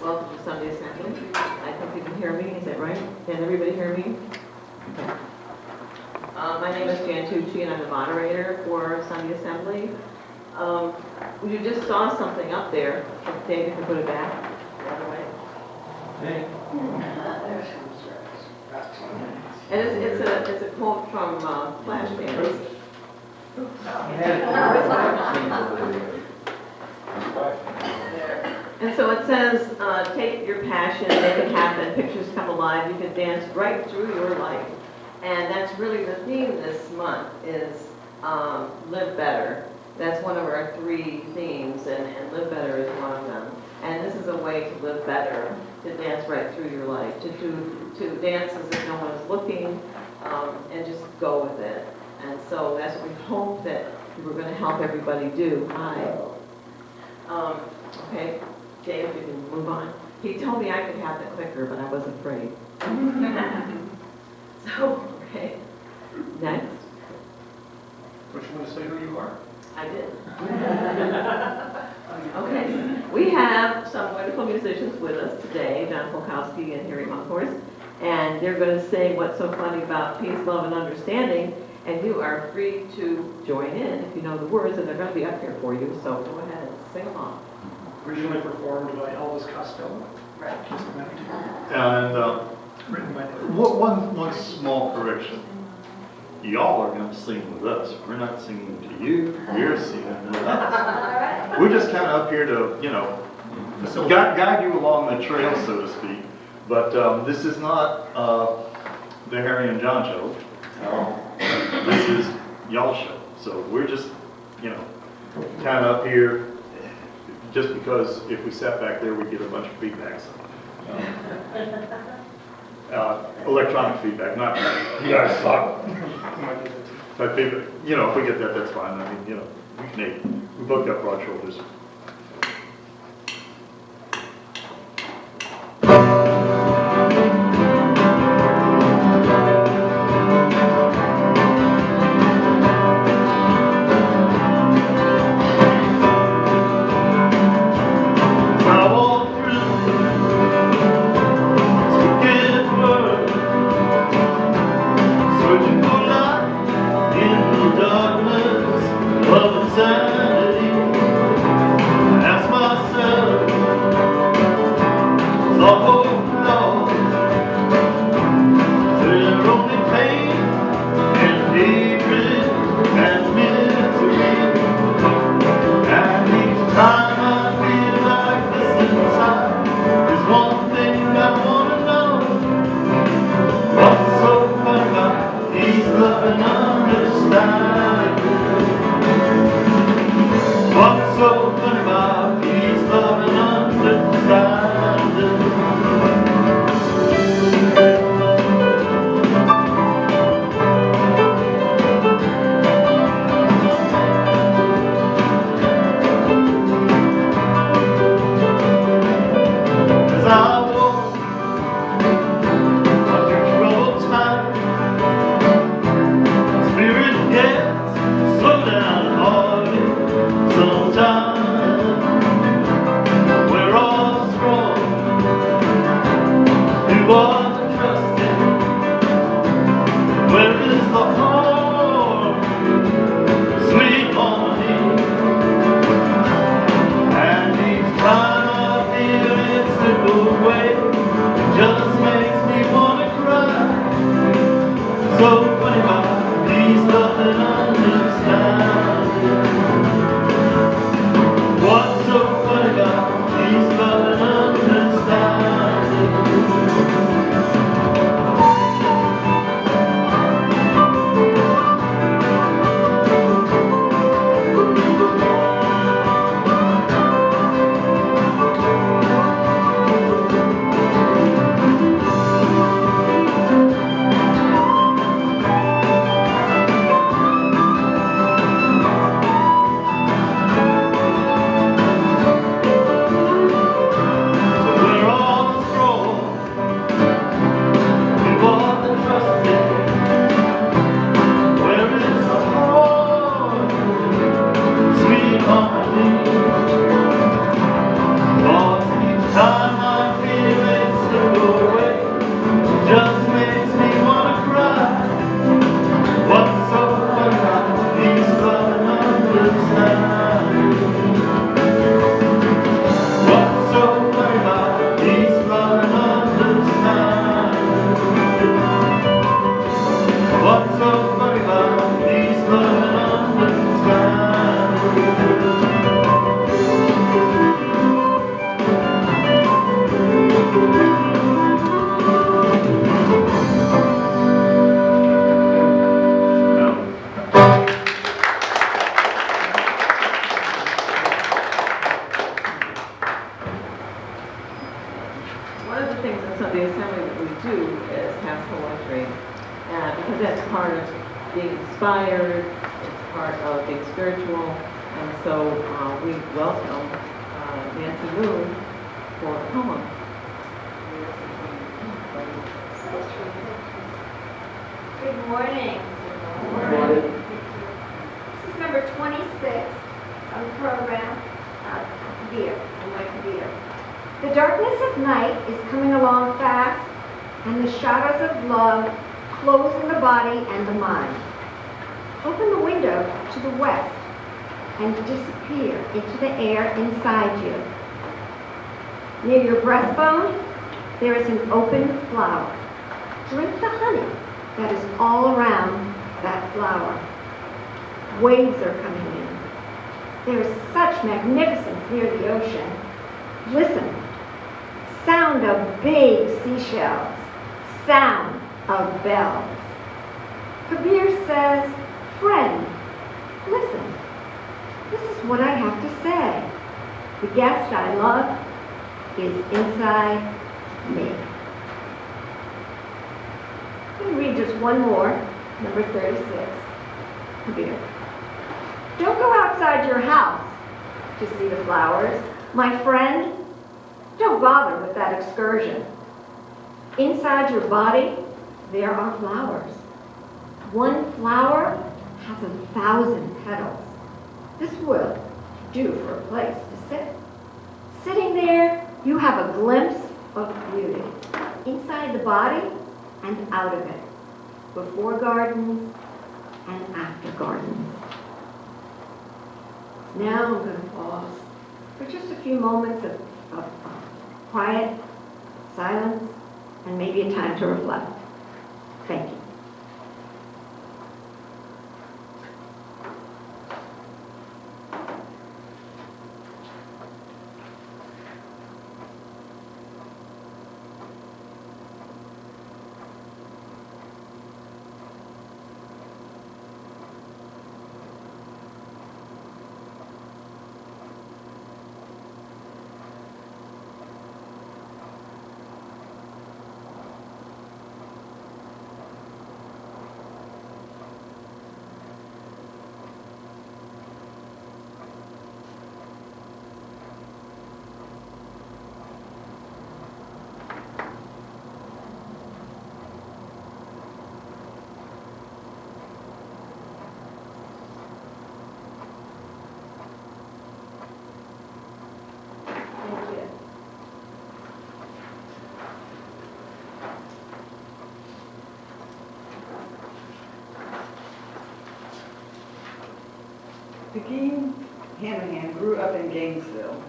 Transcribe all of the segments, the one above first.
Welcome to Sunday Assembly. I think you can hear me, is that right? Can everybody hear me? Okay. My name is Jan Tucci and I'm the moderator for Sunday Assembly. You just saw something up there. If David can put it back the other way. Hey. And it's a quote from Flash Dance. And so it says, take your passion, make it happen, pictures come alive, you can dance right through your life. And that's really the theme this month is live better. That's one of our 3 themes, and live better is one of them. And this is a way to live better, to dance right through your life, to dance as if no one is looking, and just go with it. And so that's what we hope that we're going to help everybody do. Hi. Okay, Dave, you can move on. He told me I could have the clicker, but I was afraid. So, okay, next. Don't you want to say who you are? I did. Okay, we have some wonderful musicians with us today, John Polkowski and Harry Monkhorst, and they're going to sing What's So Funny About Peace, Love, and Understanding, and you are free to join in if you know the words, and they're going to be up here for you, so go ahead and sing along. Originally performed by Elvis Costello. Right. And Written by one small correction. Y'all are going to sing with us. We're not singing to you. You're singing with us. We're just kind of up here to, guide you along the trail, so to speak. But this is not the Harry and John show. This is y'all's show. So we're just, kind of up here just because if we sat back there, we'd get a bunch of feedback. Electronic feedback, not you guys suck. But if we get that, that's fine. I mean, we both got broad shoulders. Time But that's part of being inspired, it's part of being spiritual, and so we welcome Nancy Moon for a poem. Good morning. Good morning. This is number 26 on the program, Kabir, and my Kabir. The darkness of night is coming along fast, and the shadows of love close in the body and the mind. Open the window to the west and disappear into the air inside you. Near your breastbone, there is an open flower. Drink the honey that is all around that flower. Waves are coming in. There is such magnificence near the ocean. Listen. Sound of big seashells. Sound of bells. Kabir says, friend, listen. This is what I have to say. The guest I love is inside me. Let me read just one more, number 36. Kabir. Don't go outside your house to see the flowers. My friend, don't bother with that excursion. Inside your body, there are flowers. One flower has 1,000 petals. This will do for a place to sit. Sitting there, you have a glimpse of beauty. Inside the body and out of it. Before gardens and after gardens. Now I'm going to pause for just a few moments of quiet, silence, and maybe a time to reflect. Thank you. Begin Hanahan grew up in Gainesville.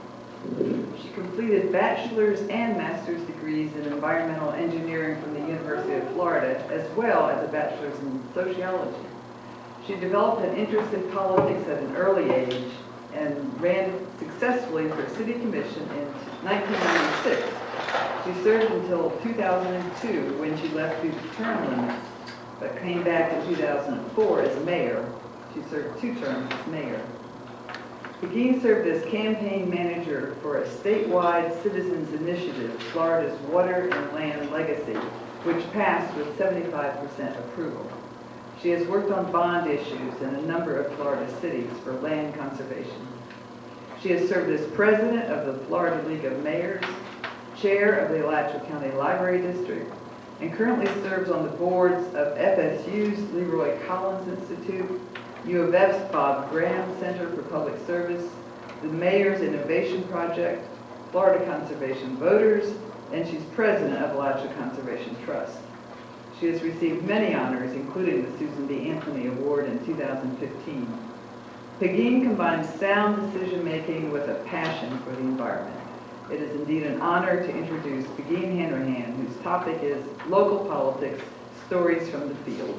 She completed bachelor's and master's degrees in environmental engineering from the University of Florida, as well as a bachelor's in sociology. She developed an interest in politics at an early age and ran successfully for city commission in 1996. She served until 2002 when she left due to term limits, but came back in 2004 as mayor. She served 2 terms as mayor. Begin served as campaign manager for a statewide citizens initiative, Florida's Water and Land Legacy, which passed with 75% approval. She has worked on bond issues in a number of Florida cities for land conservation. She has served as president of the Florida League of Mayors, chair of the Alachua County Library District, and currently serves on the boards of FSU's Leroy Collins Institute, U of F's Bob Graham Center for Public Service, the Mayor's Innovation Project, Florida Conservation Voters, and she's president of Alachua Conservation Trust. She has received many honors, including the Susan B. Anthony Award in 2015. Pegeen combines sound decision-making with a passion for the environment. It is indeed an honor to introduce Pegeen Hanrahan, whose topic is local politics, stories from the field.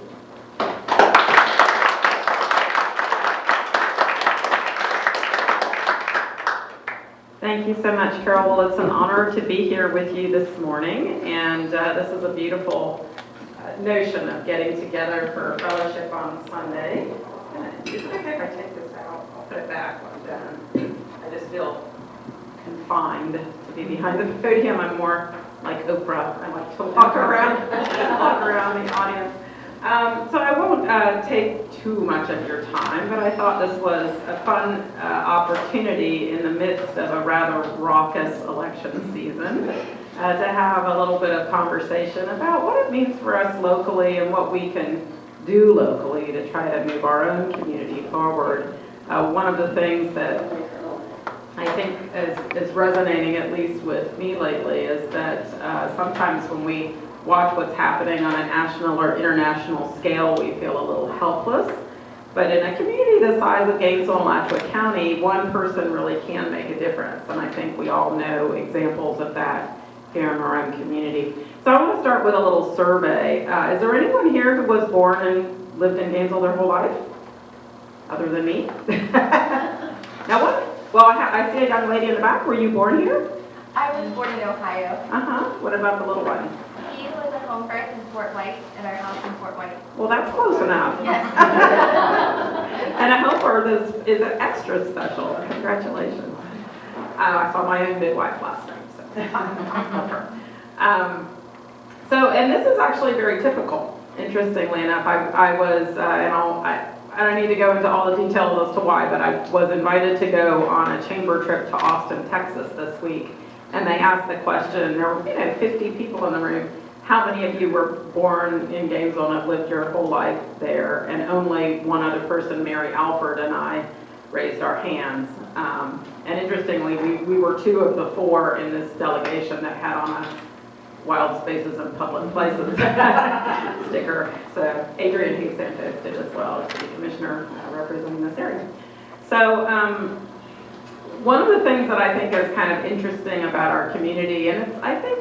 Thank you so much, Carol. Well, it's an honor to be here with you this morning, and this is a beautiful notion of getting together for fellowship on Sunday. Is it okay if I take this out? I'll put it back when I'm done. I just feel confined to be behind the podium. I'm more like Oprah. I like to walk around the audience. So I won't take too much of your time, but I thought this was a fun opportunity in the midst of a rather raucous election season to have a little bit of conversation about what it means for us locally and what we can do locally to try to move our own community forward. One of the things that I think is resonating, at least with me lately, is that sometimes when we watch what's happening on a national or international scale, we feel a little helpless. But in a community the size of Gainesville and Alachua County, one person really can make a difference. And I think we all know examples of that here in our own community. So I want to start with a little survey. Is there anyone here who was born and lived in Gainesville their whole life? Other than me? No one? Well, I see a young lady in the back. Were you born here? I was born in Ohio. Uh-huh. What about the little one? He was at home birth in Fort White, and our house in Fort White. Well, that's close enough. Yes. And I hope hers is an extra special. Congratulations. I saw my own midwife last night, so I love her. And this is actually very typical. Interestingly enough, I was, I don't need to go into all the details as to why, but I was invited to go on a chamber trip to Austin, Texas this week. And they asked the question, there were 50 people in the room, how many of you were born in Gainesville and have lived your whole life there? And only one other person, Mary Alford, and I raised our hands. And interestingly, we were 2 of the 4 in this delegation that had on a Wild Spaces and Public Places sticker. So Adrian Hughes Santos did as well, as city commissioner representing this area. So one of the things that I think is kind of interesting about our community, and I think,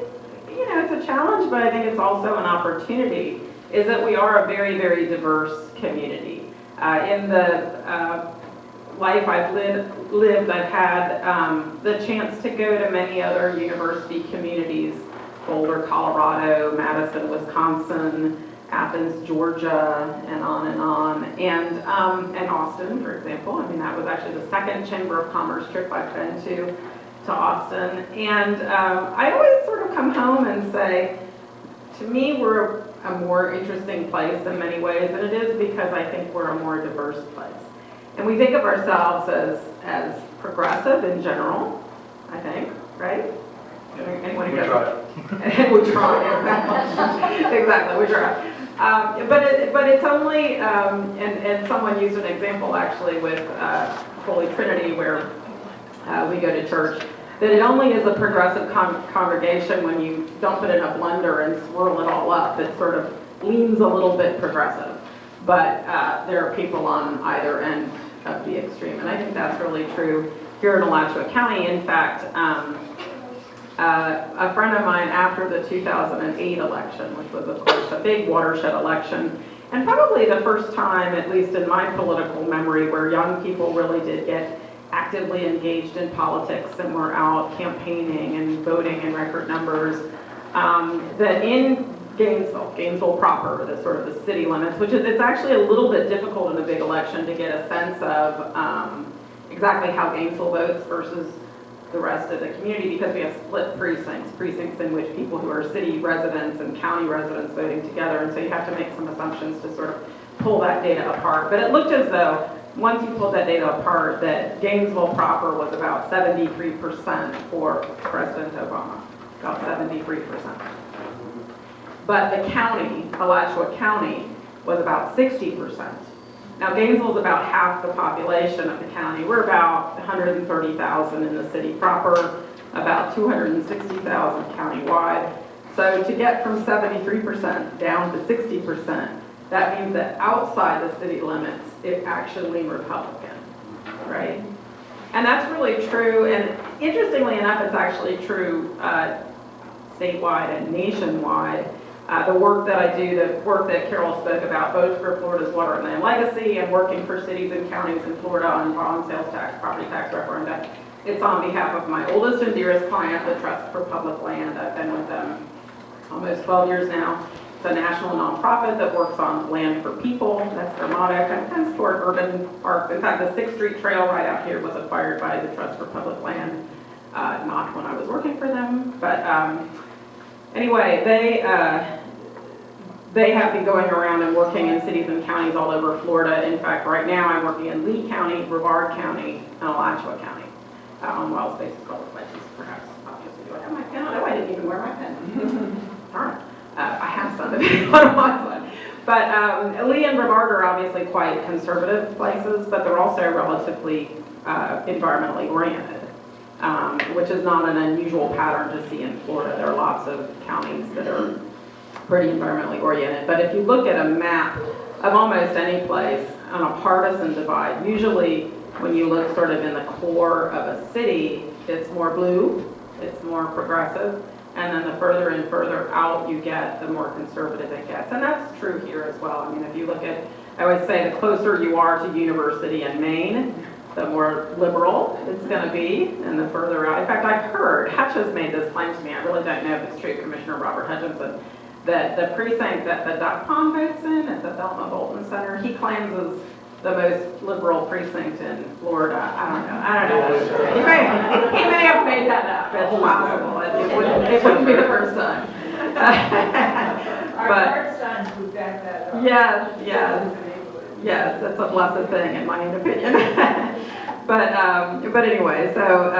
it's a challenge, but I think it's also an opportunity, is that we are a very, very diverse community. In the life I've lived, I've had the chance to go to many other university communities, Boulder, Colorado, Madison, Wisconsin, Athens, Georgia, and on and on. And Austin, for example. I mean, that was actually the second Chamber of Commerce trip I've been to Austin. And I always sort of come home and say, to me, we're a more interesting place in many ways, and it is because I think we're a more diverse place. And we think of ourselves as progressive in general, I think, right? Anyone who doesn't? We try, exactly. Exactly, we try. But it's only, and someone used an example actually with Holy Trinity where we go to church, that it only is a progressive congregation when you dump it in a blender and swirl it all up. It sort of leans a little bit progressive. But there are people on either end of the extreme. And I think that's really true here in Alachua County. In fact, a friend of mine after the 2008 election, which was of course a big watershed election, and probably the first time, at least in my political memory, where young people really did get actively engaged in politics and were out campaigning and voting in record numbers, that in Gainesville proper, the sort of the city limits, which is, it's actually a little bit difficult in a big election to get a sense of exactly how Gainesville votes versus the rest of the community, because we have split precincts in which people who are city residents and county residents voting together, and so you have to make some assumptions to sort of pull that data apart. But it looked as though, once you pulled that data apart, that Gainesville proper was about 73% for President Obama, about 73%. But the county, Alachua County, was about 60%. Now Gainesville is about half the population of the county. We're about 130,000 in the city proper, about 260,000 countywide. So to get from 73% down to 60%, that means that outside the city limits, it actually leaned Republican, right? And that's really true, and interestingly enough, it's actually true statewide and nationwide. The work that I do, the work that Carol spoke about, both for Florida's Water and Land Legacy and working for cities and counties in Florida on bond sales tax, property tax referenda, it's on behalf of my oldest and dearest client, the Trust for Public Land. I've been with them almost 12 years now. It's a national nonprofit that works on land for people. That's their motto, kind of comes toward urban parks. In fact, the 6th Street Trail right out here was acquired by the Trust for Public Land, not when I was working for them. But anyway, they have me going around and working in cities and counties all over Florida. In fact, right now I'm working in Lee County, Brevard County, and Alachua County on wild spaces, public places, perhaps. Obviously, do I have my pen? Oh, I didn't even wear my pen. Darn. I have some of it on one. But Lee and Brevard are obviously quite conservative places, but they're also relatively environmentally oriented, which is not an unusual pattern to see in Florida. There are lots of counties that are pretty environmentally oriented. But if you look at a map of almost any place on a partisan divide, usually when you look sort of in the core of a city, it's more blue, it's more progressive, and then the further and further out you get, the more conservative it gets. And that's true here as well. I mean, if you look at, I always say the closer you are to University in Maine, the more liberal it's going to be, and the further out. In fact, I've heard, Hutch has made this claim to me, I really don't know if it's true, Commissioner Robert Hutchinson, that the precinct that the duck pond votes in at the Thelma Bolton Center, he claims is the most liberal precinct in Florida. I don't know. He may have made that up. It's possible. It wouldn't be the first time. Our sons would back that up. Yes, it's a blessed thing in my opinion. But anyway, so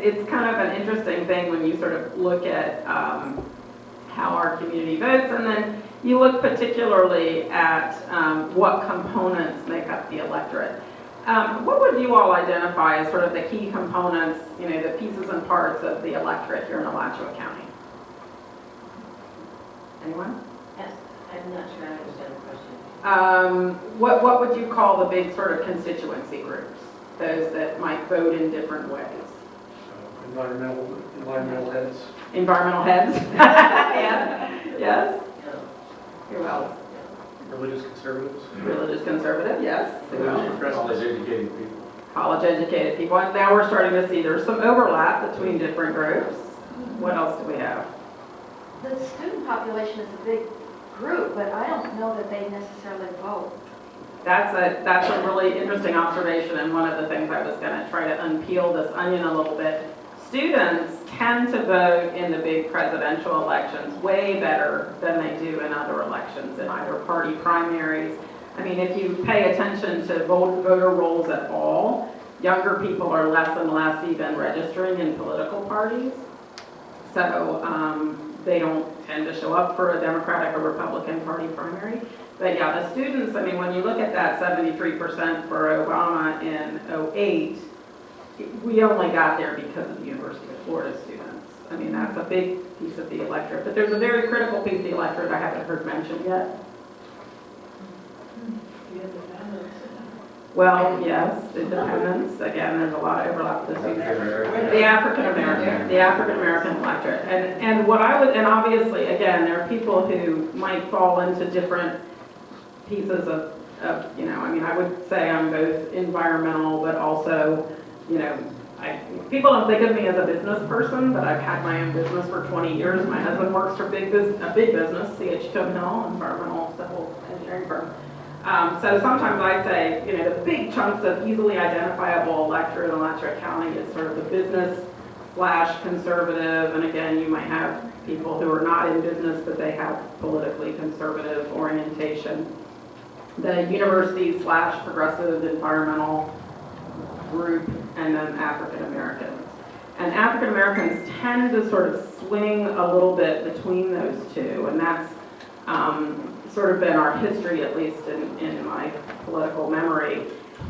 it's kind of an interesting thing when you sort of look at how our community votes, and then you look particularly at what components make up the electorate. What would you all identify as sort of the key components, you know, the pieces and parts of the electorate here in Alachua County? Anyone? Yes, I'm not sure I understand the question. What would you call the big sort of constituency groups? Those that might vote in different ways? Environmental heads. Environmental heads? Yes. Who else? Religious conservatives. Religious conservative, yes. Who else? College-educated people. College-educated people. And now we're starting to see there's some overlap between different groups. What else do we have? The student population is a big group, but I don't know that they necessarily vote. That's a really interesting observation, and one of the things I was going to try to unpeel this onion a little bit. Students tend to vote in the big presidential elections way better than they do in other elections, in either party primaries. I mean, if you pay attention to voter rolls at all, younger people are less and less even registering in political parties. So they don't tend to show up for a Democratic or Republican Party primary. But yeah, the students, I mean, when you look at that 73% for Obama in '08, we only got there because of the University of Florida students. I mean, that's a big piece of the electorate. But there's a very critical piece of the electorate I haven't heard mentioned yet. Well, yes, independents. Again, there's a lot of overlap with the students. The African American electorate. And what I would, and obviously, again, there are people who might fall into different pieces of, you know, I mean, I would say I'm both environmental, but also, you know, people don't think of me as a business person, but I've had my own business for 20 years. My husband works for a big business, C.H. Hill, environmental civil engineering firm. So sometimes I say, you know, the big chunks of easily identifiable electorate in Alachua County is sort of the business/conservative, and again, you might have people who are not in business, but they have politically conservative orientation. The university/progressive environmental group, and then African Americans. And African Americans tend to sort of swing a little bit between those two, and that's sort of been our history, at least in my political memory.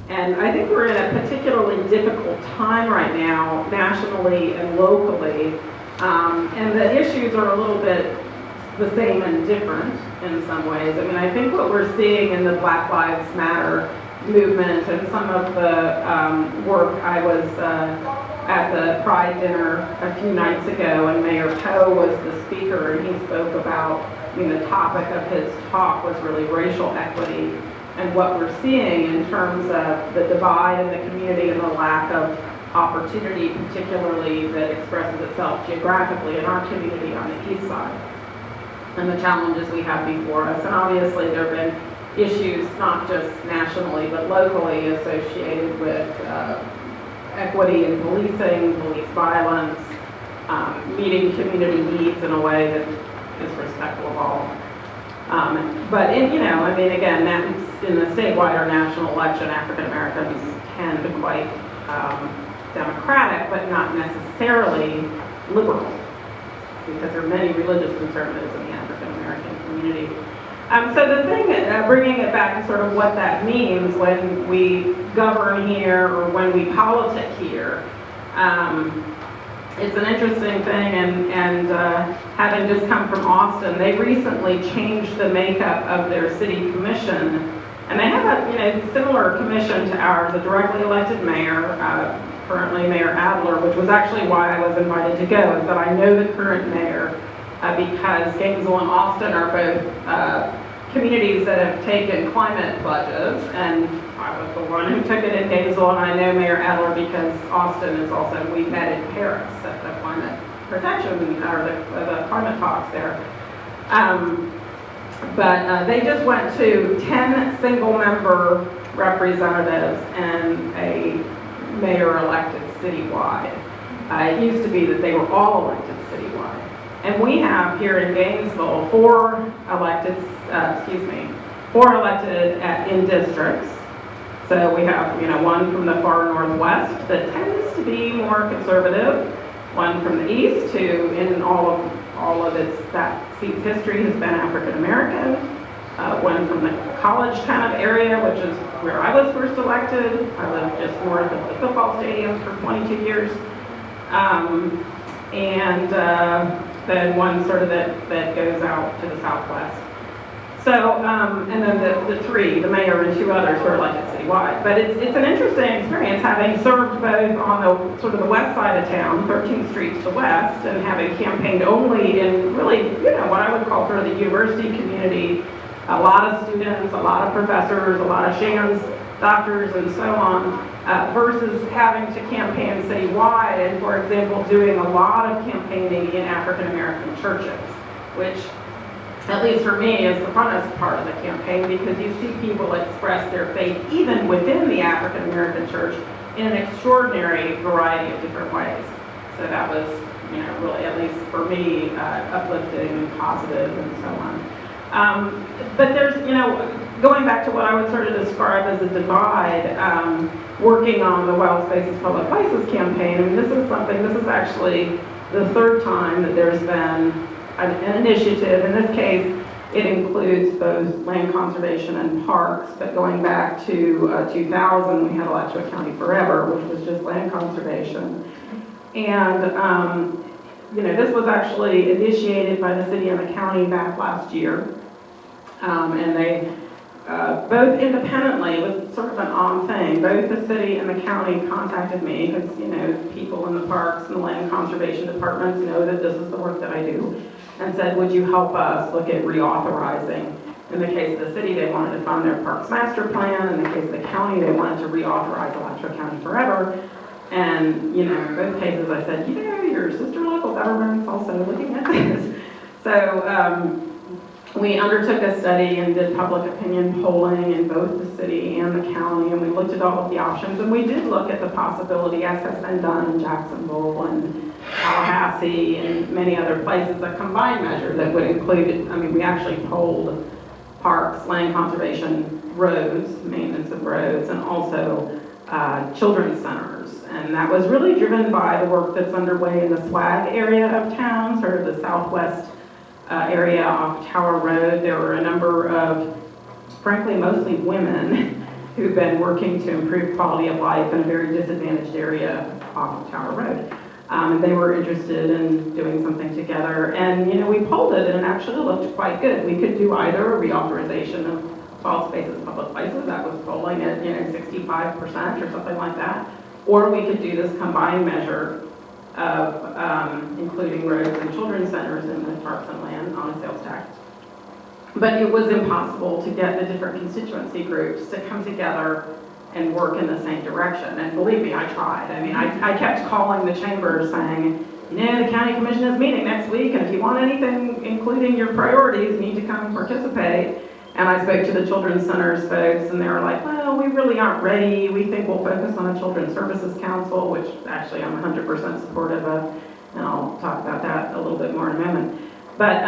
And I think we're in a particularly difficult time right now, nationally and locally, and the issues are a little bit the same and different in some ways. I mean, I think what we're seeing in the Black Lives Matter movement and some of the work, I was at the Pride dinner a few nights ago, and Mayor Poe was the speaker, and he spoke about, I mean, the topic of his talk was really racial equity and what we're seeing in terms of the divide in the community and the lack of opportunity, particularly that expresses itself geographically in our community on the east side, and the challenges we have before us. And obviously there have been issues not just nationally but locally associated with equity in policing, police violence, meeting community needs in a way that is respectful of all. But again, that's in the statewide or national election, African Americans tend to quite democratic, but not necessarily liberal, because there are many religious conservatives in the African American community. So the thing, bringing it back to sort of what that means when we govern here or when we politic here, it's an interesting thing, and having just come from Austin, they recently changed the makeup of their city commission, and they have a similar commission to ours, a directly elected mayor, currently Mayor Adler, which was actually why I was invited to go, is that I know the current mayor because Gainesville and Austin are both communities that have taken climate pledges, and I was the one who took it in Gainesville, and I know Mayor Adler because Austin is also, we met in Paris at the climate protection, or the climate talks there. But they just went to 10 single-member representatives and a mayor elected citywide. It used to be that they were all elected citywide. And we have here in Gainesville four elected in districts. So we have, one from the far northwest that tends to be more conservative, one from the east who in all of that seat's history has been African American, one from the college kind of area, which is where I was first elected. I lived just north of the football stadium for 22 years. And then one sort of that goes out to the southwest. So, and then the mayor and two others who are elected citywide. But it's an interesting experience having served both on the sort of the west side of town, 13th Street to the west, and having campaigned only in really, what I would call sort of the university community, a lot of students, a lot of professors, a lot of Shands, doctors, and so on, versus having to campaign citywide and, for example, doing a lot of campaigning in African American churches, which, at least for me, is the funnest part of the campaign, because you see people express their faith even within the African American church in an extraordinary variety of different ways. So that was, really, at least for me, uplifting and positive and so on. But there's, going back to what I would sort of describe as a divide, working on the Wild Spaces Public Places campaign, this is actually the third time that there's been an initiative. In this case, it includes both land conservation and parks, but going back to 2000, we had Alachua County Forever, which was just land conservation. And, this was actually initiated by the city and the county back last year. And they, both independently, it was sort of an odd thing, both the city and the county contacted me, because, people in the parks and the land conservation departments know that this is the work that I do, and said, would you help us look at reauthorizing? In the case of the city, they wanted to fund their parks master plan. In the case of the county, they wanted to reauthorize Alachua County Forever. And, in both cases, I said, your sister local government's also looking at this. So we undertook a study and did public opinion polling in both the city and the county, and we looked at all of the options, and we did look at the possibility, as has been done in Jacksonville and Tallahassee and many other places, a combined measure that would include, we actually polled parks, land conservation, roads, maintenance of roads, and also children's centers. And that was really driven by the work that's underway in the swag area of town, sort of the southwest area off Tower Road. There were a number of, frankly, mostly women who've been working to improve quality of life in a very disadvantaged area off of Tower Road. And they were interested in doing something together. And, we polled it, and it actually looked quite good. We could do either a reauthorization of Wild Spaces Public Places, that was polling at, 65% or something like that, or we could do this combined measure of including roads and children's centers in the parks and land on a sales tax. But it was impossible to get the different constituency groups to come together and work in the same direction. And believe me, I tried. I kept calling the chambers saying, the county commission is meeting next week, and if you want anything, including your priorities, you need to come and participate. And I spoke to the children's centers folks, and they were like, well, we really aren't ready. We think we'll focus on a Children's Services Council, which actually I'm 100% supportive of, and I'll talk about that a little bit more in a moment. But,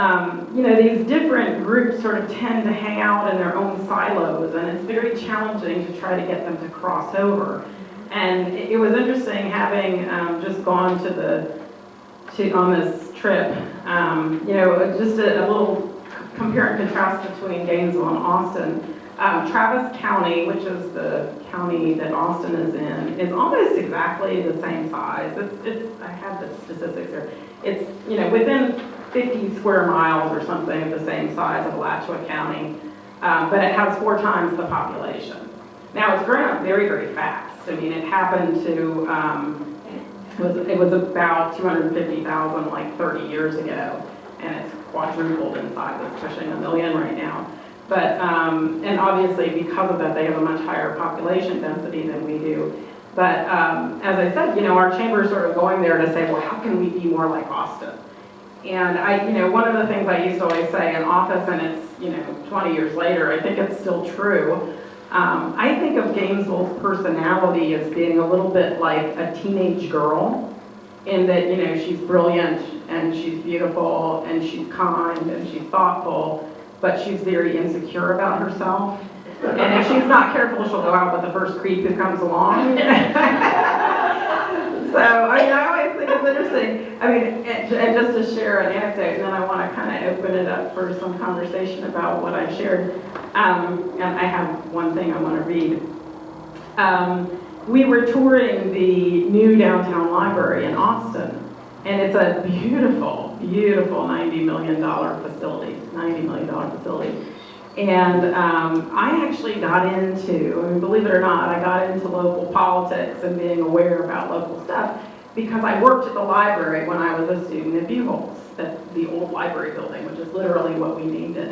you know, these different groups sort of tend to hang out in their own silos, and it's very challenging to try to get them to cross over. And it was interesting having just gone on this trip, you know, just a little compare and contrast between Gainesville and Austin. Travis County, which is the county that Austin is in, is almost exactly the same size. I have the statistics here. It's, you know, within 50 square miles or something of the same size of Alachua County, but it has 4 times the population. Now, it's grown up very, very fast. I mean, it happened to, it was about 250,000 like 30 years ago, and it's quadrupled in size. It's pushing 1 million right now. But, and obviously because of that, they have a much higher population density than we do. But as I said, you know, our chamber is sort of going there to say, well, how can we be more like Austin? And you know, one of the things I used to always say in office, and it's, you know, 20 years later, I think it's still true. I think of Gainesville's personality as being a little bit like a teenage girl, in that, you know, she's brilliant and she's beautiful and she's kind and she's thoughtful, but she's very insecure about herself. And if she's not careful, she'll go out with the first creep who comes along. So, I mean, I always think it's interesting. I mean, and just to share an anecdote, and then I want to kind of open it up for some conversation about what I shared. And I have one thing I want to read. We were touring the new downtown library in Austin, and it's a beautiful, beautiful $90 million facility, $90 million facility. And I actually got into, I mean, believe it or not, I got into local politics and being aware about local stuff because I worked at the library when I was a student at Buchholz, at the old library building, which is literally what we named it.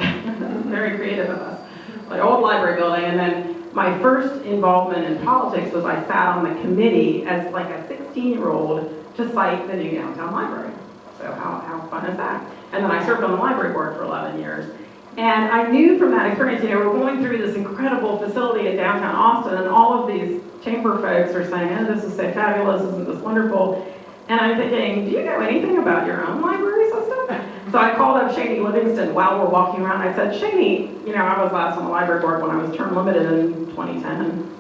Very creative of us. The old library building. And then my first involvement in politics was I sat on the committee as like a 16-year-old to cite the new downtown library. So how fun is that? And then I served on the library board for 11 years. And I knew from that experience, you know, we're going through this incredible facility in downtown Austin, and all of these chamber folks are saying, oh, this is so fabulous, isn't this wonderful? And I'm thinking, do you know anything about your own library system? So I called up Shani Livingston while we're walking around. I said, Shani, you know, I was last on the library board when I was term limited in 2010.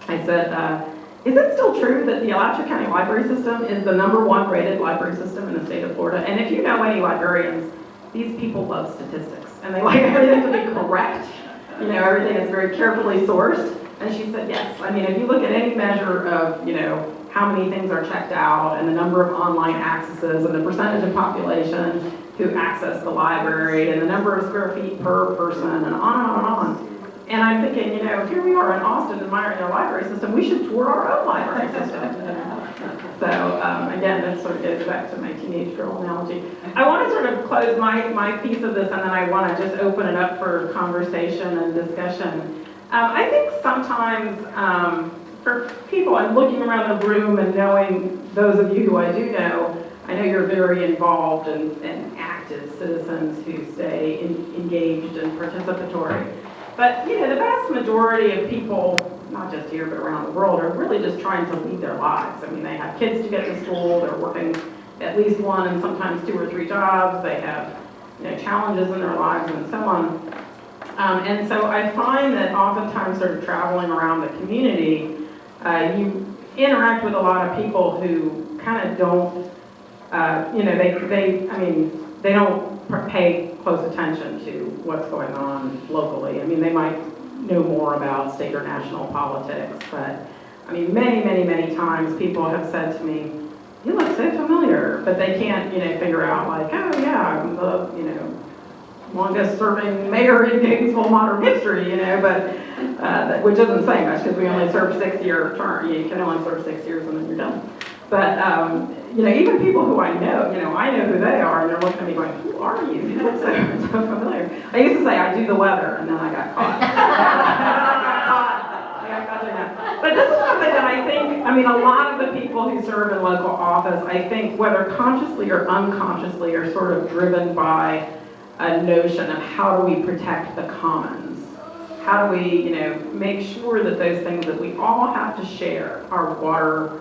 I said, is it still true that the Alachua County library system is the #1 rated library system in the state of Florida? And if you know any librarians, these people love statistics. And they like everything to be correct. You know, everything is very carefully sourced. And she said, yes. I mean, if you look at any measure of, you know, how many things are checked out and the number of online accesses and the percentage of population who access the library and the number of square feet per person and on and on and on. And I'm thinking, you know, here we are in Austin admiring our library system. We should tour our own library system. So again, that sort of goes back to my teenage girl analogy. I want to sort of close my piece of this, and then I want to just open it up for conversation and discussion. I think sometimes for people, I'm looking around the room and knowing those of you who I do know, I know you're very involved and active citizens who stay engaged and participatory. But, you know, the vast majority of people, not just here but around the world, are really just trying to lead their lives. I mean, they have kids to get to school, they're working at least 1 and sometimes 2 or 3 jobs, they have, you know, challenges in their lives and so on. And so I find that oftentimes sort of traveling around the community, you interact with a lot of people who kind of don't, you know, they don't pay close attention to what's going on locally. I mean, they might know more about state or national politics, but I mean, many, many, many times people have said to me, you look so familiar, but they can't, you know, figure out like, oh yeah, I'm the, you know, longest serving mayor in Gainesville modern history, you know, but, which isn't saying much because we only serve 6-year term. You can only serve 6 years and then you're done. But, you know, even people who I know who they are, and they're looking at me going, who are you? You look so familiar. I used to say, I do the weather, and then I got caught. I got caught doing that. But this is something that I think, I mean, a lot of the people who serve in local office, I think, whether consciously or unconsciously, are sort of driven by a notion of how do we protect the commons? How do we, you know, make sure that those things that we all have to share, our water,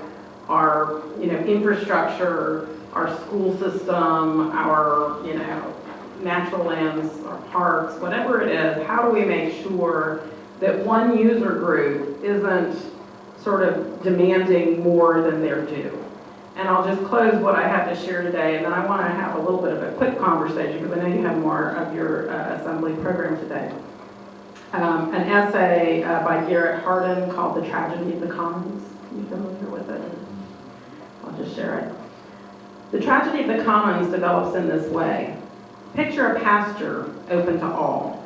our, you know, infrastructure, our school system, our, you know, natural lands or parks, whatever it is, how do we make sure that one user group isn't sort of demanding more than they're due? And I'll just close what I have to share today, and then I want to have a little bit of a quick conversation, because I know you have more of your assembly program today. An essay by Garrett Hardin called The Tragedy of the Commons. Are you familiar with it? I'll just share it. The tragedy of the commons develops in this way. Picture a pasture open to all.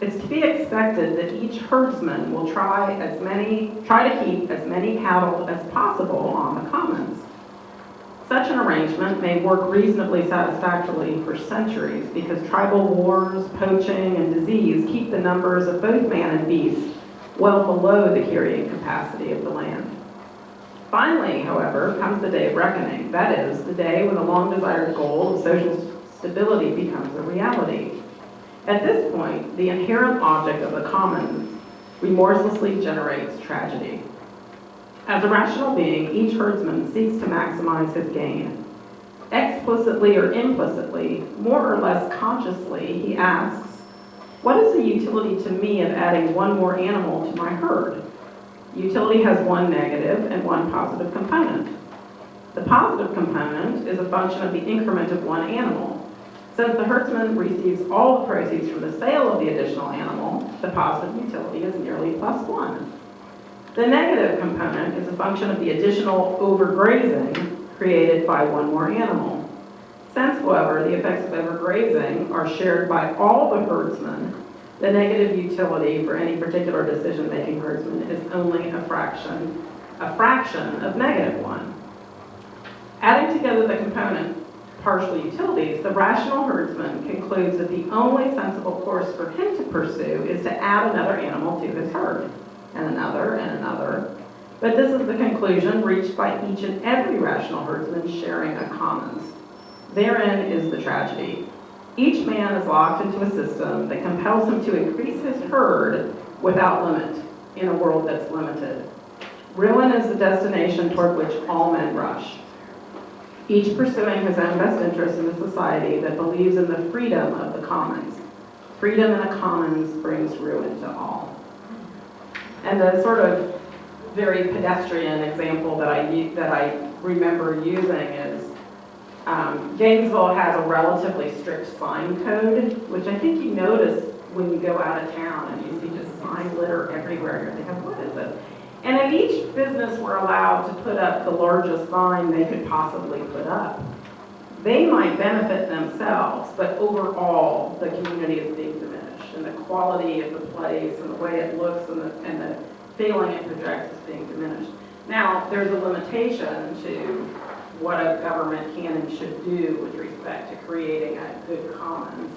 It's to be expected that each herdsman will try to keep as many cattle as possible on the commons. Such an arrangement may work reasonably satisfactorily for centuries because tribal wars, poaching, and disease keep the numbers of both man and beast well below the carrying capacity of the land. Finally, however, comes the day of reckoning. That is, the day when the long-desired goal of social stability becomes a reality. At this point, the inherent object of the commons remorselessly generates tragedy. As a rational being, each herdsman seeks to maximize his gain. Explicitly or implicitly, more or less consciously, he asks, what is the utility to me of adding one more animal to my herd? Utility has one negative and one positive component. The positive component is a function of the increment of one animal. Since the herdsman receives all the proceeds from the sale of the additional animal, the positive utility is nearly +1. The negative component is a function of the additional overgrazing created by one more animal. Since, however, the effects of overgrazing are shared by all the herdsmen, the negative utility for any particular decision-making herdsman is only a fraction of -1. Adding together the component partial utilities, the rational herdsman concludes that the only sensible course for him to pursue is to add another animal to his herd, and another, and another. But this is the conclusion reached by each and every rational herdsman sharing a commons. Therein is the tragedy. Each man is locked into a system that compels him to increase his herd without limit in a world that's limited. Ruin is the destination toward which all men rush, each pursuing his own best interest in a society that believes in the freedom of the commons. Freedom in the commons brings ruin to all. And the sort of very pedestrian example that I remember using is Gainesville has a relatively strict sign code, which I think you notice when you go out of town and you see just sign litter everywhere. You're thinking, what is it? And if each business were allowed to put up the largest sign they could possibly put up, they might benefit themselves, but overall the community is being diminished, and the quality of the place and the way it looks and the feeling it projects is being diminished. Now, there's a limitation to what a government can and should do with respect to creating a good commons,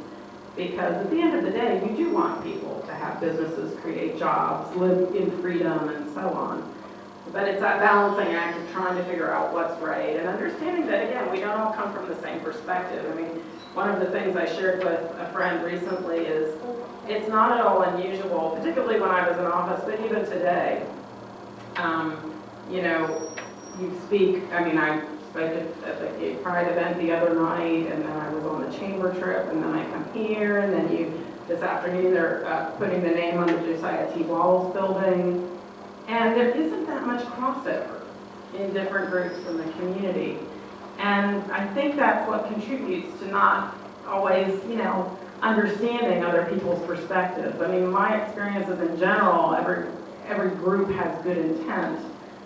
because at the end of the day, you do want people to have businesses, create jobs, live in freedom, and so on. But it's that balancing act of trying to figure out what's right and understanding that, again, we don't all come from the same perspective. I mean, one of the things I shared with a friend recently is it's not at all unusual, particularly when I was in office, but even today, you know, you speak, I mean, I spoke at the Gay Pride event the other night, and then I was on the chamber trip, and then I come here, and then this afternoon they're putting the name on the Josiah T. Walls building, and there isn't that much crossover in different groups in the community. And I think that's what contributes to not always, you know, understanding other people's perspectives. I mean, my experiences in general, every group has good intent,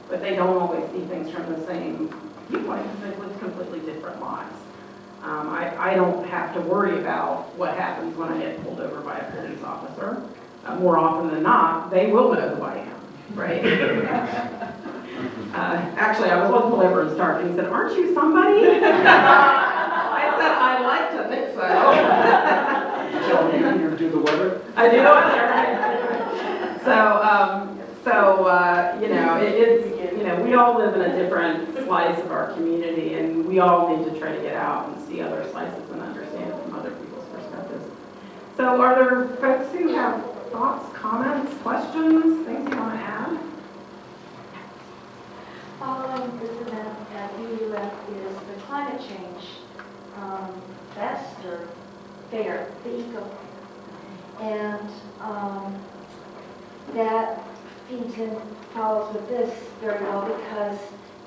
but they don't always see things from the same viewpoint because they live completely different lives. I don't have to worry about what happens when I get pulled over by a police officer. More often than not, they will know who I am, right? Actually, I was with pull over in Stark, and he said, "Aren't you somebody?" I said, "I like to think so." Did you tell me you do the weather? I do the weather. You know, it's, you know, we all live in a different slice of our community, and we all need to try to get out and see other slices and understand it from other people's perspectives. So are there folks who have thoughts, comments, questions, things you want to add? Following this event at UUF is the climate change faster fair, the Eco. And that feeds in, follows with this very well because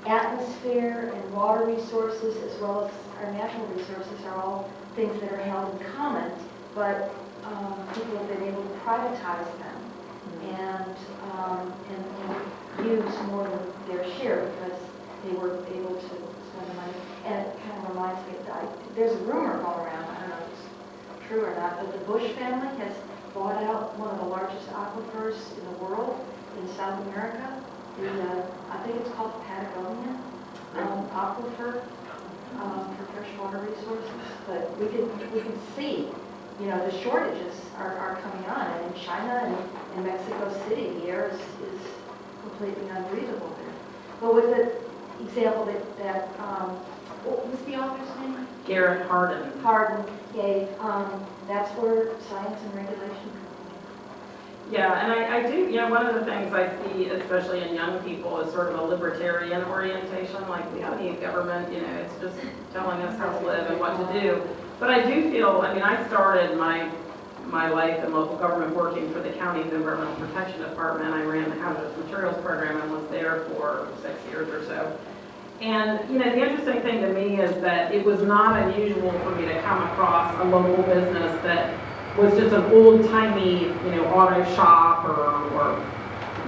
atmosphere and water resources as well as our natural resources are all things that are held in common, but people have been able to privatize them and use more than their share because they were able to spend the money. And it kind of reminds me, there's a rumor going around, I don't know if it's true or not, but the Bush family has bought out one of the largest aquifers in the world in South America. I think it's called the Patagonia aquifer for freshwater resources. But we can see, you know, the shortages are coming on. And in China and in Mexico City, the air is completely unbreathable there. But with the example that what was the author's name? Garrett Hardin. Hardin gave, that's where science and regulation come in. Yeah, and I do, you know, one of the things I see, especially in young people, is sort of a libertarian orientation, like we don't need government, you know, it's just telling us how to live and what to do. But I do feel, I mean, I started my life in local government working for the county's Environmental Protection Department. I ran the Hazardous Materials Program and was there for 6 years or so. And, you know, the interesting thing to me is that it was not unusual for me to come across a local business that was just an old-timey, you know, auto shop or,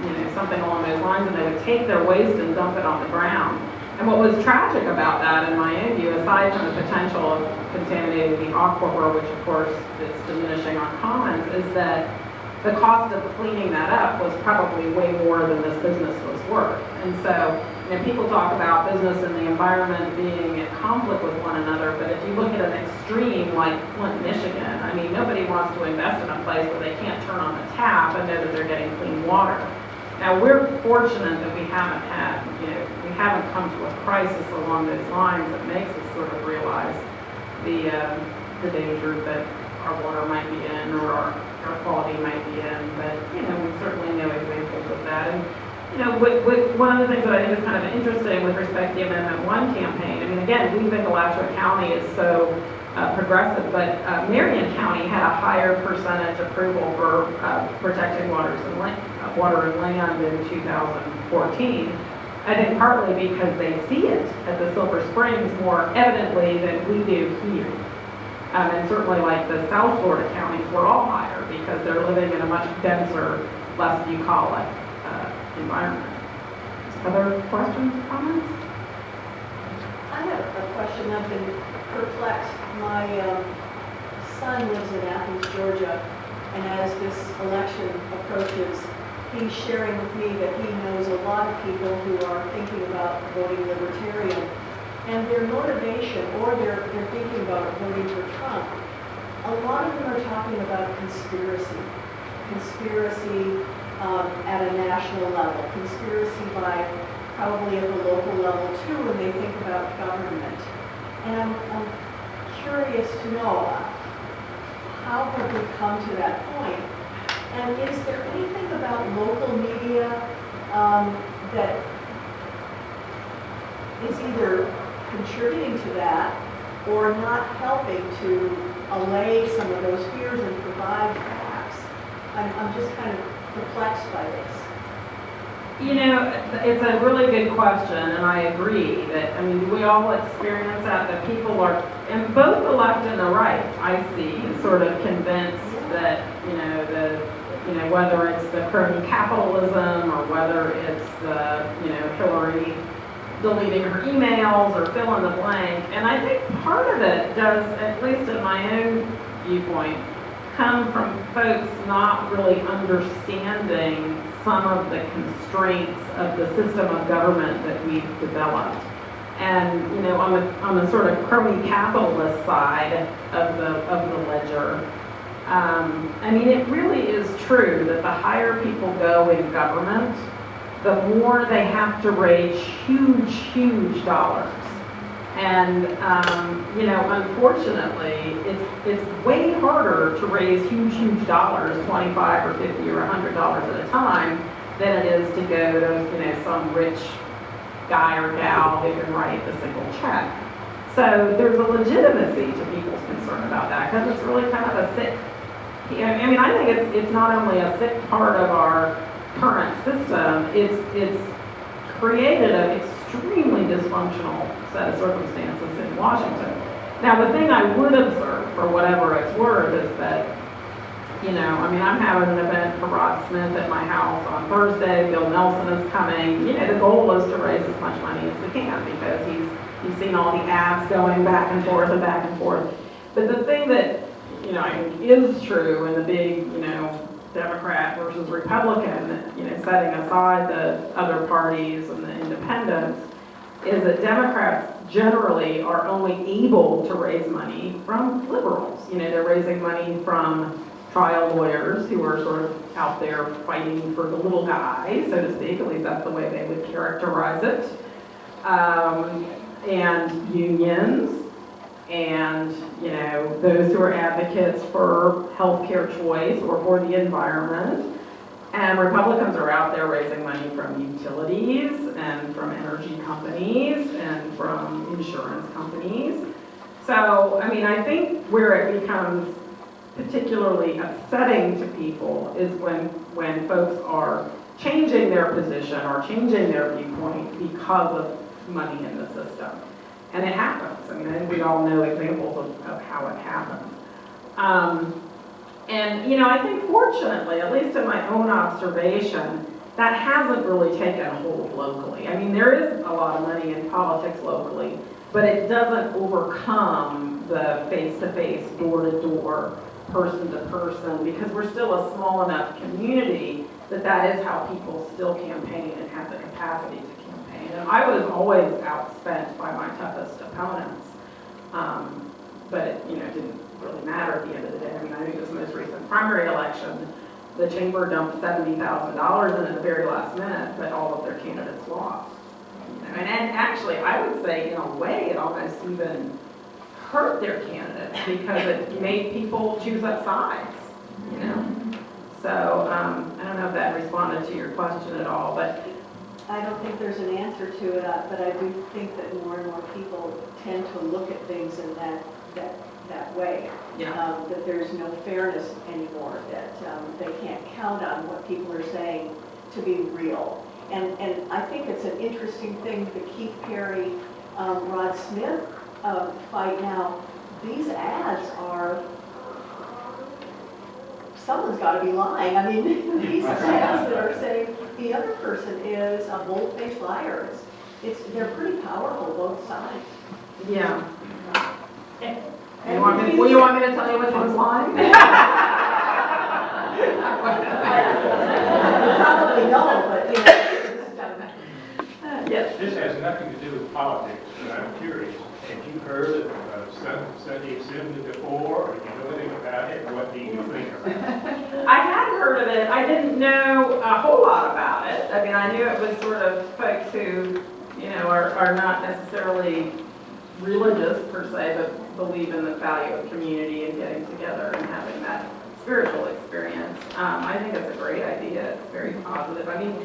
you know, something along those lines, and they would take their waste and dump it on the ground. And what was tragic about that, in my own view, aside from the potential of contaminating the aquifer, which of course is diminishing our commons, is that the cost of cleaning that up was probably way more than this business was worth. And so, you know, people talk about business and the environment being in conflict with one another, but if you look at an extreme like Flint, Michigan, I mean, nobody wants to invest in a place where they can't turn on the tap and know that they're getting clean water. Now, we're fortunate that we haven't had, you know, we haven't come to a crisis along those lines that makes us sort of realize the danger that our water might be in or our quality might be in, but, you know, we certainly know examples of that. And, you know, with one of the things that I think is kind of interesting with respect to the Amendment 1 campaign, I mean, again, we think Alachua County is so progressive, but Marion County had a higher percentage approval for protecting water and land in 2014. I think partly because they see it at the Silver Springs more evidently than we do here. And certainly like the South Florida counties were all higher because they're living in a much denser, less bucolic environment. Other questions, comments? I have a question. I've been perplexed. My son lives in Athens, Georgia, and as this election approaches, he's sharing with me that he knows a lot of people who are thinking about voting Libertarian, and their motivation, or they're thinking about voting for Trump, a lot of them are talking about conspiracy at a national level, conspiracy by probably at the local level too when they think about government. And I'm curious to know, how have we come to that point? And is there anything about local media that is either contributing to that or not helping to allay some of those fears and provide facts? I'm just kind of perplexed by this. You know, it's a really good question, and I agree that, I mean, we all experience that people are, and both the left and the right, I see, sort of convinced that, whether it's the crony capitalism or whether it's the, Hillary deleting her emails or fill in the blank. And I think part of it does, at least in my own viewpoint, come from folks not really understanding some of the constraints of the system of government that we've developed. And, on the sort of crony capitalist side of the ledger, it really is true that the higher people go in government, the more they have to raise huge, huge dollars. And, unfortunately, it's way harder to raise huge, huge dollars, $25 or $50 or $100 at a time, than it is to go to, some rich guy or gal who can write a single check. So there's a legitimacy to people's concern about that, because it's really kind of a sick, I mean, I think it's not only a sick part of our current system, it's created an extremely dysfunctional set of circumstances in Washington. Now, the thing I would observe, for whatever it's worth, is that, you know, I mean, I'm having an event for Rod Smith at my house on Thursday. Bill Nelson is coming. You know, the goal is to raise as much money as we can, because he's seen all the ads going back and forth and back and forth. But the thing that, you know, I think is true in the big, you know, Democrat versus Republican, you know, setting aside the other parties and the independents, is that Democrats generally are only able to raise money from liberals. You know, they're raising money from trial lawyers who are sort of out there fighting for the little guy, so to speak. At least that's the way they would characterize it. And unions, and, you know, those who are advocates for healthcare choice or for the environment. And Republicans are out there raising money from utilities and from energy companies and from insurance companies. So, I mean, I think where it becomes particularly upsetting to people is when folks are changing their position or changing their viewpoint because of money in the system. And it happens. I mean, I think we all know examples of how it happens. And, you know, I think fortunately, at least in my own observation, that hasn't really taken hold locally. I mean, there is a lot of money in politics locally, but it doesn't overcome the face-to-face, door-to-door, person-to-person, because we're still a small enough community that is how people still campaign and have the capacity to campaign. And I was always outspent by my toughest opponents, but it, you know, didn't really matter at the end of the day. I mean, I think this most recent primary election, the chamber dumped $70,000 in at the very last minute, but all of their candidates lost. You know, and actually, I would say, in a way, it almost even hurt their candidates, because it made people choose up sides, you know? So, I don't know if that responded to your question at all, but I don't think there's an answer to it, but I do think that more and more people tend to look at things in that way. yeah. That there's no fairness anymore, that they can't count on what people are saying to be real. And I think it's an interesting thing, the Keith Perry, Rod Smith fight now. These ads are, someone's got to be lying. I mean, these ads that are saying the other person is a bold-faced liar. They're pretty powerful, both sides. Yeah. You want me to tell you which one's lying? Probably no, but you know. Yes. This has nothing to do with politics, but I'm curious. Have you heard of Sunday Assembly before, or do you know anything about it? What do you think about it? I had heard of it. I didn't know a whole lot about it. I mean, I knew it was sort of folks who, you know, are not necessarily religious per se, but believe in the value of community and getting together and having that spiritual experience. I think it's a great idea. It's very positive. I mean,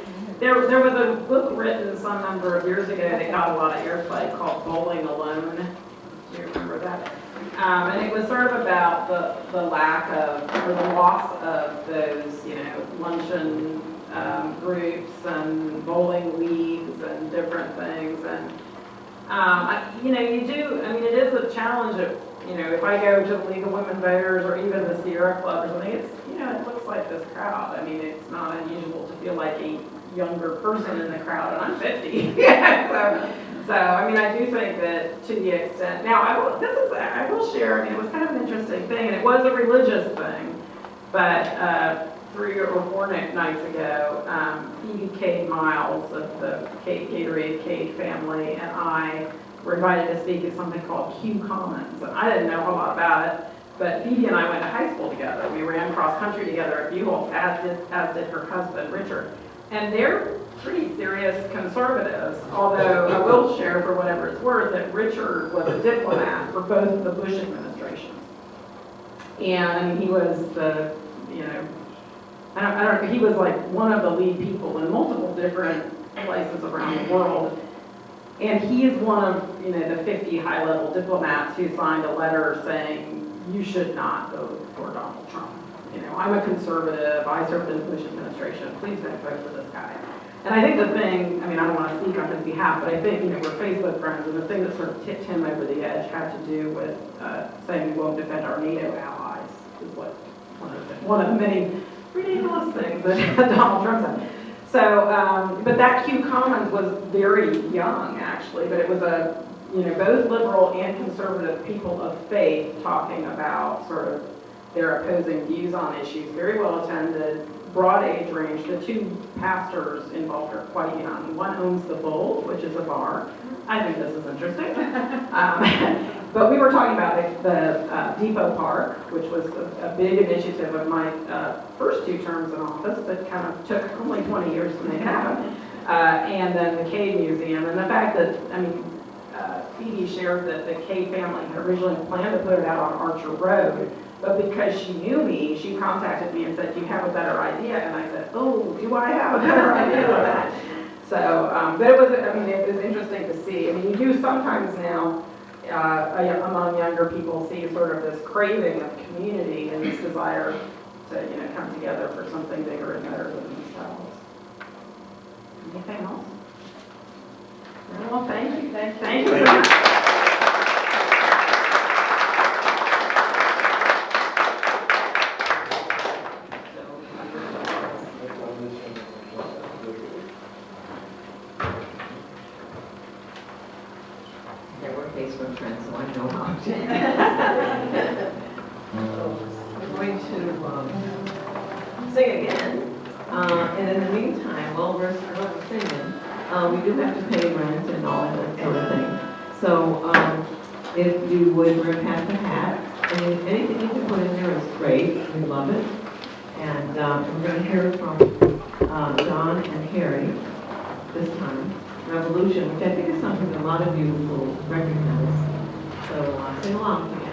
there was a book written some number of years ago that got a lot of airplay called Bowling Alone. Do you remember that? And it was sort of about the lack of, or the loss of those, you know, luncheon groups and bowling leagues and different things. And, you know, you do, I mean, it is a challenge of, you know, if I go to the League of Women Voters or even the Sierra Club or something, it's, you know, it looks like this crowd. I mean, it's not unusual to feel like a younger person in the crowd, and I'm 50. So, I mean, I do think that to the extent, now, I will share, I mean, it was kind of an interesting thing, and it was a religious thing, but 3 or 4 nights ago, Phoebe Cade Miles of the Gatorade Cade family and I were invited to speak at something called Q Commons. And I didn't know a lot about it, but Phoebe and I went to high school together. We ran cross country together at Buell, as did her husband, Richard. And they're pretty serious conservatives, although I will share, for whatever it's worth, that Richard was a diplomat for both of the Bush administrations. And he was the, you know, I don't know, he was like one of the lead people in multiple different places around the world. And he is one of, the 50 high-level diplomats who signed a letter saying, you should not vote for Donald Trump. I'm a conservative, I served in the Bush administration, please don't vote for this guy. And I think the thing, I don't want to speak on his behalf, but I think, we're Facebook friends, and the thing that sort of tipped him over the edge had to do with saying we won't defend our NATO allies, is what one of the many ridiculous things that Donald Trump said. So, but that Hugh Commons was very young, actually, but it was both liberal and conservative people of faith talking about sort of their opposing views on issues, very well attended, broad age range. The two pastors involved are quite young. One owns the Bull, which is a bar. I think this is interesting. But we were talking about the Depot Park, which was a big initiative of my first 2 terms in office, but kind of took only 20 years to make happen. And then the Cade Museum, and the fact that, Phoebe shared that the Cade family had originally planned to put it out on Archer Road, but because she knew me, she contacted me and said, do you have a better idea? And I said, oh, do I have a better idea of that? So, but it was interesting to see. You do sometimes now, among younger people, see sort of this craving of community and this desire to, come together for something bigger and better than themselves. Anything else? Well, thank you. Thank you so much. Yeah, we're Facebook friends, so I know how to. I'm going to sing again, and in the meantime, while we're singing, we do have to pay rent and all that sort of thing. So if you would pass the hat, and anything you can put in there is great, we love it. And we're going to hear from John and Harry this time. Revolution, which I think is something a lot of you will recognize. So sing along together.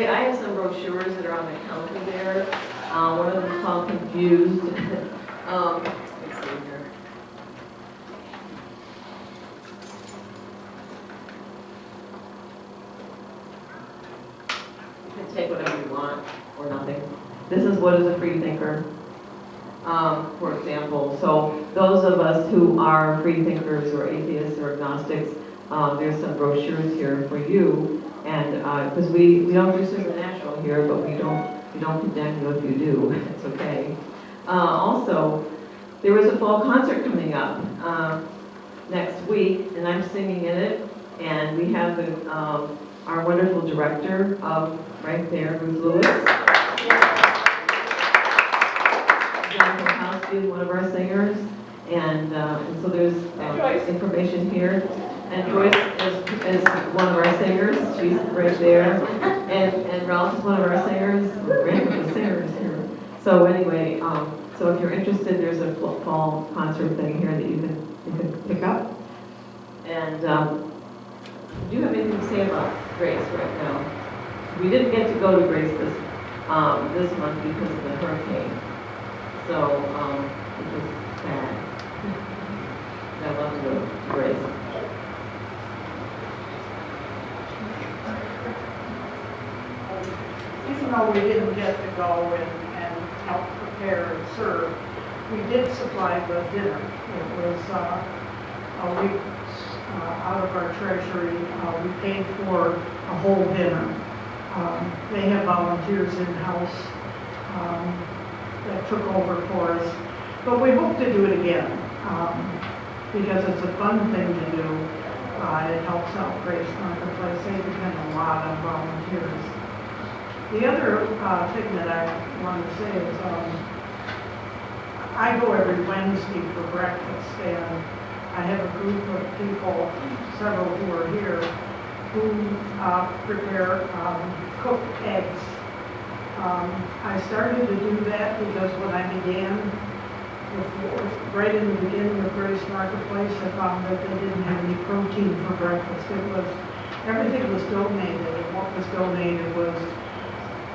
I have some brochures that are on the counter there. One of them is called Confused. Let's see here. You can take whatever you want or nothing. This is what is a free thinker, for example. So those of us who are free thinkers or atheists or agnostics, there's some brochures here for you. And because we don't do supernatural here, but we don't condemn you if you do. It's okay. Also, there is a fall concert coming up next week, and I'm singing in it. And we have our wonderful director right there, Ruth Lewis. Jennifer House is one of our singers, and so there's information here. And Joyce is one of our singers. She's right there. And Ralph is one of our singers. Great group of singers here. So anyway, so if you're interested, there's a fall concert thing here that you can pick up. And do you have anything to say about Grace right now? We didn't get to go to Grace this month because of the hurricane. So it was sad. I'd love to go to Grace. Even though we didn't get to go and help prepare and serve, we did supply the dinner. It was a week out of our treasury. We paid for a whole dinner. They have volunteers in-house that took over for us. But we hope to do it again because it's a fun thing to do. It helps out Grace Marketplace. They depend a lot on volunteers. The other thing that I want to say is I go every Wednesday for breakfast, and I have a group of people, several who are here, who prepare cooked eggs. I started to do that because when I began, right in the beginning of Grace Marketplace, I found that they didn't have any protein for breakfast. Everything was donated, and what was donated was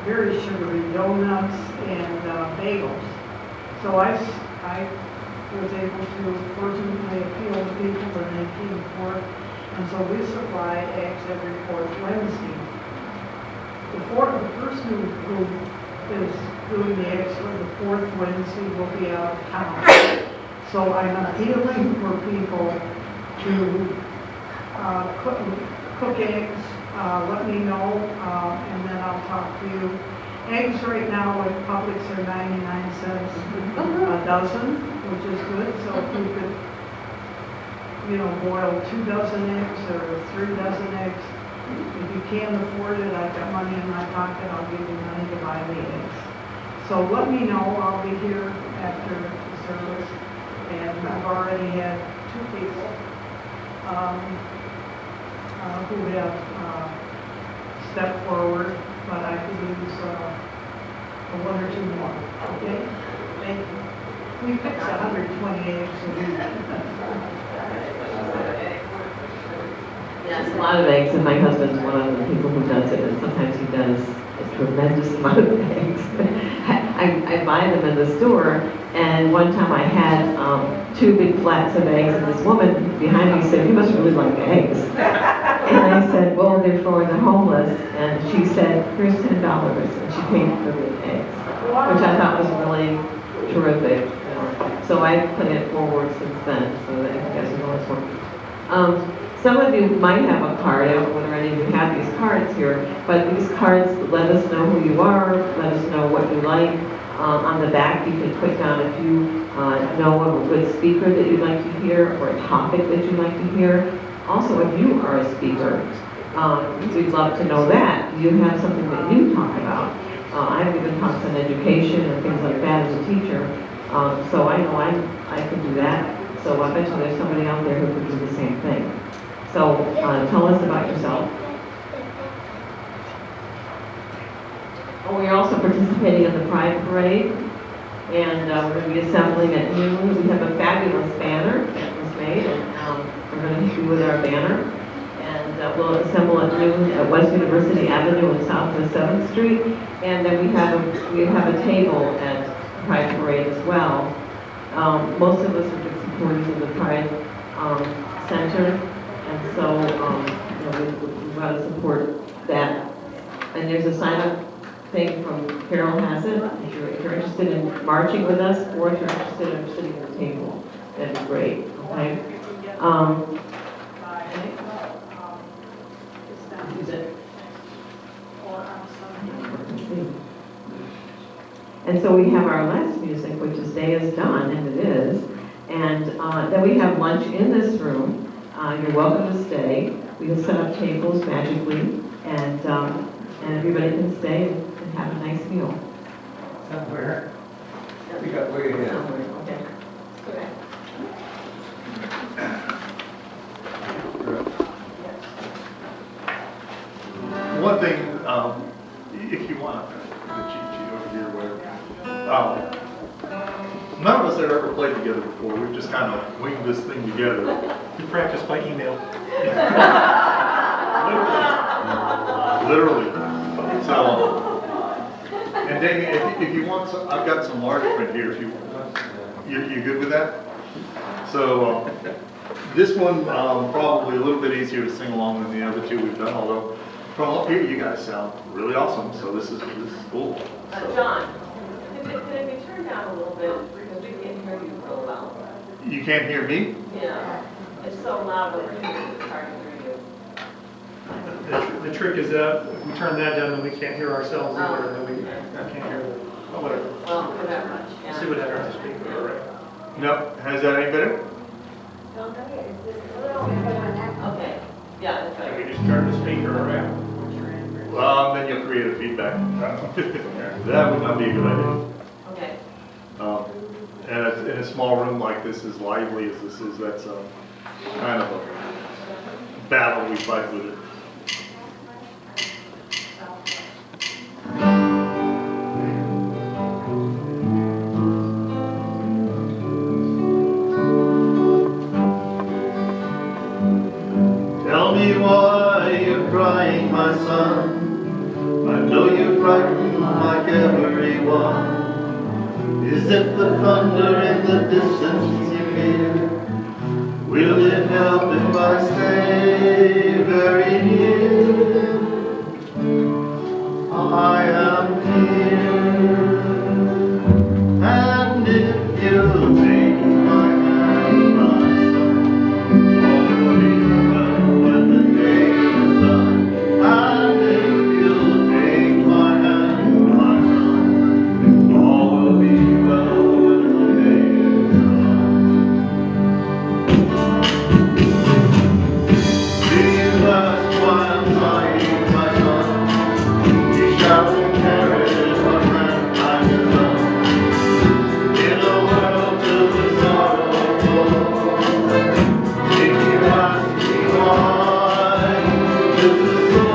very sugary donuts and bagels. So I was able to fortunately appeal to people and they came forth. And so we supply eggs every fourth Wednesday. The person who is doing the eggs for the fourth Wednesday will be out of town. So I'm appealing for people to cook eggs. Let me know, and then I'll talk to you. Eggs right now at Publix are 99 cents a dozen, which is good. So if you could, boil 2 dozen eggs or 3 dozen eggs, if you can't afford it, I've got money in my pocket, I'll give you money to buy the eggs. So let me know, I'll be here after the service. And I've already had 2 people who have stepped forward, but I could use 1 or 2 more, okay? Thank you. We fix 120 eggs a week. Yes, a lot of eggs, and my husband's one of the people who does it, and sometimes he does a tremendous amount of eggs. I buy them in the store, and one time I had 2 big flats of eggs, and this woman behind me said, "You must really like eggs." And I said, "Well, they're for the homeless," and she said, "Here's $10," and she paid for the eggs, which I thought was really terrific. So I've put it forward since then, so that you guys know it's working. Some of you might have a card. I don't know whether any of you have these cards here, but these cards let us know who you are, let us know what you like. On the back, you can put down if you know of a good speaker that you'd like to hear or a topic that you'd like to hear. Also, if you are a speaker, we'd love to know that. Do you have something that you talk about? I've even talked on education and things like that as a teacher, so I know I can do that. So I bet you there's somebody out there who can do the same thing. So tell us about yourself. We're also participating in the Pride Parade, and we're going to be assembling at noon. We have a fabulous banner that was made, and we're going to hit you with our banner. And we'll assemble at noon at West University Avenue and Southwest 7th Street. And then we have a table at Pride Parade as well. Most of us are big supporters of the Pride Center, and so we want to support that. And there's a sign-up thing from Carol has it. If you're interested in marching with us, or if you're interested in sitting at the table, that'd be great. Okay. Use it. And so we have our last music, which is Day is Done, and it is. And then we have lunch in this room. You're welcome to stay. We will set up tables magically, and everybody can stay and have a nice meal. Somewhere. We got way ahead. Somewhere, okay. Okay. One thing, if you want, the cheat sheet over here, whatever. None of us have ever played together before. We've just kind of winged this thing together. We practice by email. Literally. So, and Damien, if you want some, I've got some large print here. If you good with that? So this one probably a little bit easier to sing along than the other two we've done. Although from up here, you guys sound really awesome. So this is cool. John, can it be turned down a little bit because we can't hear you real well? You can't hear me? Yeah, it's so loud over here. It's hard to hear you. The trick is that if we turn that down, then we can't hear ourselves either, and then we can't hear the, whatever. Well, for that much. Yeah. See what happens to speak, all right. No. Has that any better? Okay, yeah, that's Can right. we just turn the speaker around? Then you'll create a feedback. That would not be a good idea. Okay. And in a small room like this, as lively as this is, that's kind of a battle we fight with it. Tell me why you're crying, my son. I know you're frightened like everyone. Is it the thunder in the distance you hear? Will it help if I stay very near? I am here. And if you'll take my hand, my son, all will be well when the day is done. And if you'll take my hand, my son, all will be well when the day is done. Do you ask why I'm crying, my son? You shall inherit what mankind has done. In a world filled with sorrow, if you ask me why, this is so.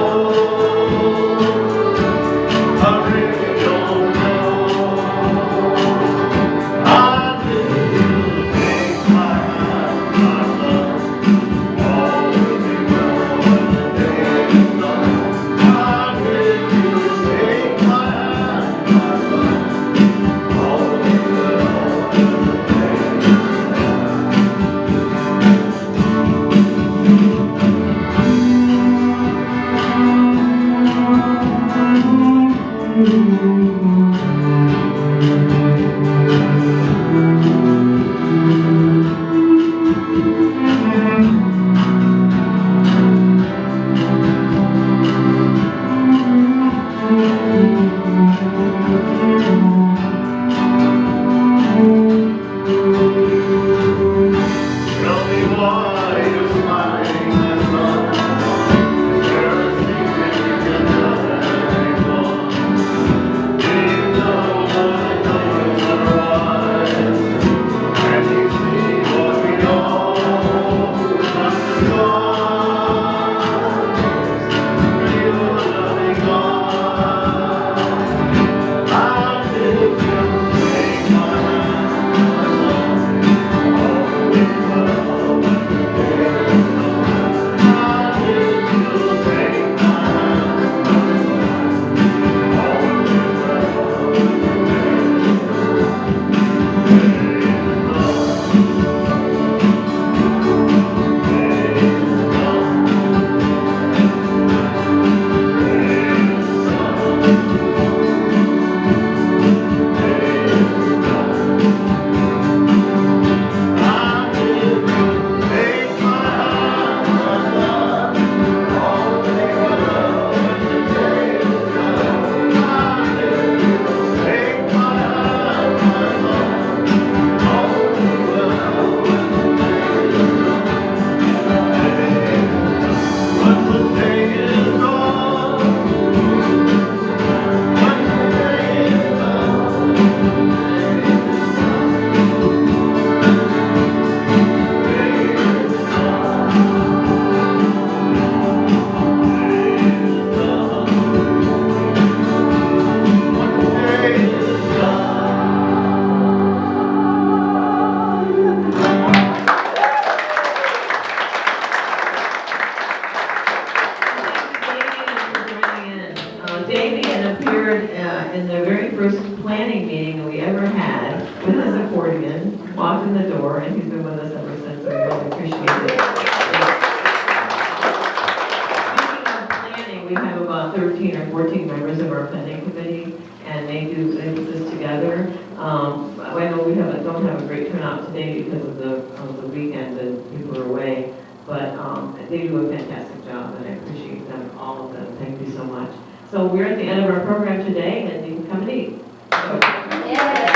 I really don't know. And if you take my hand, my son, all will be well when the day is done. And if you take my hand, my son, all will be well when the day is done. Tell me why you're smiling, my son. Is there a secret you can tell everyone? Do you know volunteered in the very first planning meeting that we ever had with his accordion, walked in the door, and he's been with us ever since, so we really appreciate it. Speaking of planning, we have about 13 or 14 members of our planning committee, and they do this together. I know we don't have a great turnout today because of the weekend and people are away, but they do a fantastic job, and I appreciate them, all of them. Thank you so much. So we're at the end of our program today, and you can come and eat. So, Yeah.